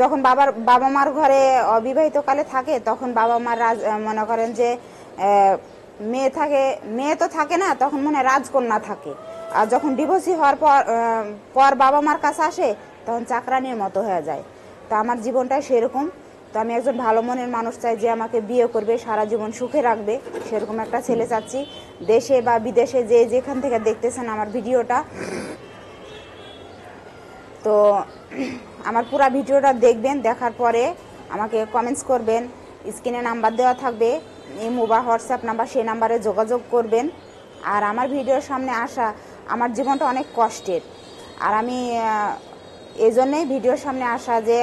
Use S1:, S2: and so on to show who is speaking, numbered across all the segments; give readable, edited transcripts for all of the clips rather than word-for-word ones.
S1: যখন বাবা মার ঘরে অবিবাহিতকালে থাকে তখন বাবা মার মনে করেন যে মেয়ে তো থাকে না, তখন মনে হয় রাজকন্যা থাকে। আর যখন ডিভোর্সি হওয়ার পর বাবা মার কাছে আসে তখন চাকরানির মতো হয়ে যায়। তো আমার জীবনটাই সেরকম। তো আমি একজন ভালো মনের মানুষ চাই যে আমাকে বিয়ে করবে, সারা জীবন সুখে রাখবে, সেরকম একটা ছেলে চাচ্ছি। দেশে বা বিদেশে যেখান থেকে দেখতেছেন আমার ভিডিওটা, তো আমার পুরো ভিডিওটা দেখবেন, দেখার পরে আমাকে কমেন্টস করবেন। স্ক্রিনে নাম্বার দেওয়া থাকবে, ইমো বা হোয়াটসঅ্যাপ নাম্বার, সেই নাম্বারে যোগাযোগ করবেন। আর আমার ভিডিওর সামনে আসা, আমার জীবনটা অনেক কষ্টের, আর আমি এই জন্যেই ভিডিওর সামনে আসা যে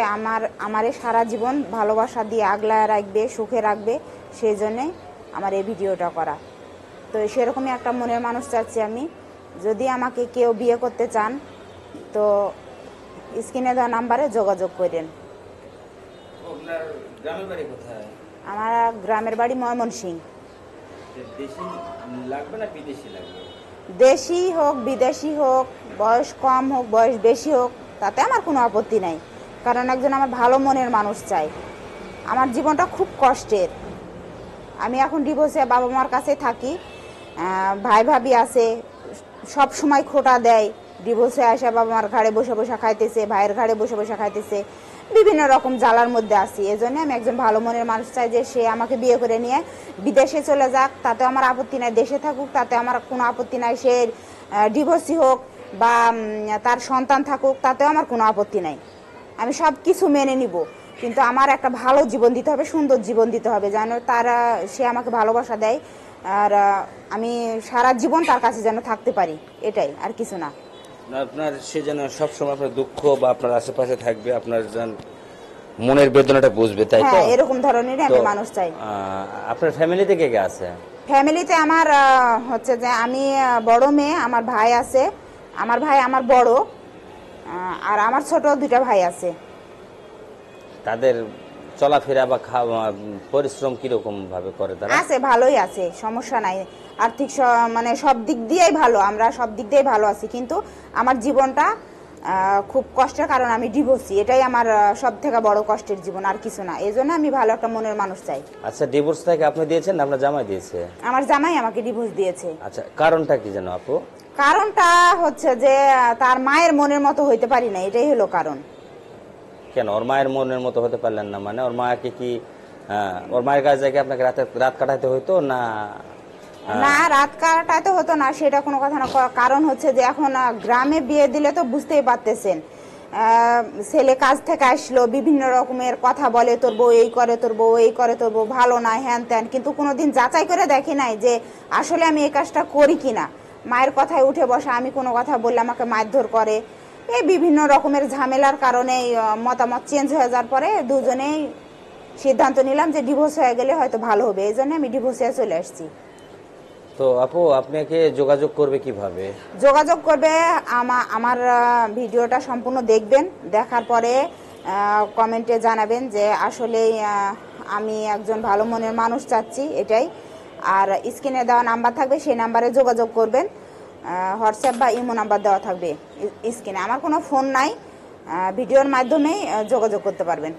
S1: আমারে সারা জীবন ভালোবাসা দিয়ে আগলায় রাখবে, সুখে রাখবে, সেই জন্যেই আমার এই ভিডিওটা করা। তো সেরকমই একটা মনের মানুষ চাচ্ছি আমি। যদি আমাকে কেউ বিয়ে করতে চান তো স্ক্রিনে দেওয়া নাম্বারে যোগাযোগ করেন।
S2: আপনার গ্রামের বাড়ি কোথায়?
S1: আমার গ্রামের বাড়ি ময়মনসিংহ।
S2: দেশি লাগবে না বিদেশি লাগবে?
S1: দেশি হোক বিদেশি হোক, বয়স কম হোক বয়স বেশি হোক, তাতে আমার কোনো আপত্তি নাই। কারণ একজন আমার ভালো মনের মানুষ চাই। আমার জীবনটা খুব কষ্টের। আমি এখন ডিভোর্সে বাবা মার কাছে থাকি। ভাই ভাবি আছে, সব সময় খোটা দেয়। ডিভোর্সে আসে বাবা মার ঘাড়ে বসে বসে খাইতেছে, ভাইয়ের ঘাড়ে বসে বসে খাইতেছে, বিভিন্ন রকম জ্বালার মধ্যে আছি। এজন্য আমি একজন ভালো মনের মানুষ চাই যে সে আমাকে বিয়ে করে নিয়ে বিদেশে চলে যাক, তাতে আমার আপত্তি নাই। দেশে থাকুক, তাতে আমার কোনো আপত্তি নাই। সে ডিভোর্সি হোক বা তার সন্তান থাকুক, তাতেও আমার কোনো আপত্তি নাই। আমি সব কিছু মেনে নিব, কিন্তু আমার একটা ভালো জীবন দিতে হবে, সুন্দর জীবন দিতে হবে, যেন সে আমাকে ভালোবাসা দেয়। আর আমি সারা জীবন তার কাছে যেন থাকতে পারি, এটাই, আর কিছু না।
S2: আপনার সে যেন সবসময় আপনার দুঃখ বা আপনার আশেপাশে থাকবে, আপনার যেন মনের বেদনাটা বুঝবে, তাই তো?
S1: হ্যাঁ, এরকম ধরনেরই আমি মানুষ চাই।
S2: আপনার ফ্যামিলিতে কে কে আছে?
S1: ফ্যামিলিতে আমার হচ্ছে যে আমি বড় মেয়ে, আমার ভাই আছে, আমার ভাই আমার বড়, আর আমার ছোট দুইটা ভাই আছে।
S2: তাদের চলাফেরা বা খাওয়া পরিশ্রম কিরকম ভাবে করে তারা?
S1: আছে, ভালোই আছে, সমস্যা নাই। আর্থিক মানে সব দিক দিয়েই ভালো, আমরা সব দিক দিয়েই ভালো আছি। কিন্তু আমার জীবনটা খুব কষ্টের, কারণ আমি ডিভোর্সি। এটাই আমার সব থেকে বড় কষ্টের জীবন, আর কিছু না। এই জন্য আমি ভালো একটা মনের মানুষ চাই।
S2: আচ্ছা, ডিভোর্সটাকে আপনি দিয়েছেন না আপনার জামাই দিয়েছে?
S1: আমার জামাই আমাকে ডিভোর্স দিয়েছে।
S2: আচ্ছা, কারণটা কি জানো আপু?
S1: কারণটা হচ্ছে যে তার মায়ের মনের মতো হইতে পারি না, এটাই হলো কারণ।
S2: কেন ওর মায়ের মনের মতো হতে পারলেন না? মানে ওর মাকে কি ওর মায়ের কাছে যাকে আপনাকে রাত কাটাইতে হইতো না?
S1: না, রাত কাটাইতে হতো না, সেটা কোনো কথা না। কারণ হচ্ছে যে এখন গ্রামে বিয়ে দিলে তো বুঝতেই পারতেছেন, ছেলে কাজ থেকে আসলো, বিভিন্ন রকমের কথা বলে, তোর বউ এই করে, তোর বউ এই করে, তোর বউ ভালো না, হ্যান ত্যান। কিন্তু কোনোদিন যাচাই করে দেখি নাই যে আসলে আমি এই কাজটা করি কিনা। মায়ের কথায় উঠে বসা, আমি কোনো কথা বললে আমাকে মারধর করে। এই বিভিন্ন রকমের ঝামেলার কারণে মতামত চেঞ্জ হয়ে যাওয়ার পরে দুজনেই সিদ্ধান্ত নিলাম যে ডিভোর্স হয়ে গেলে হয়তো ভালো হবে। এই জন্য আমি ডিভোর্সে চলে আসছি।
S2: তো আপু আপনাকে যোগাযোগ করবে কিভাবে?
S1: যোগাযোগ করবে, আমার ভিডিওটা সম্পূর্ণ দেখবেন, দেখার পরে কমেন্টে জানাবেন যে আসলে আমি একজন ভালো মনের মানুষ চাচ্ছি, এটাই। আর স্ক্রিনে দেওয়া নাম্বার থাকবে, সেই নাম্বারে যোগাযোগ করবেন। হোয়াটসঅ্যাপ বা ইমো নাম্বার দেওয়া থাকবে স্ক্রিনে। আমার কোনো ফোন নাই, ভিডিওর মাধ্যমেই যোগাযোগ করতে পারবেন।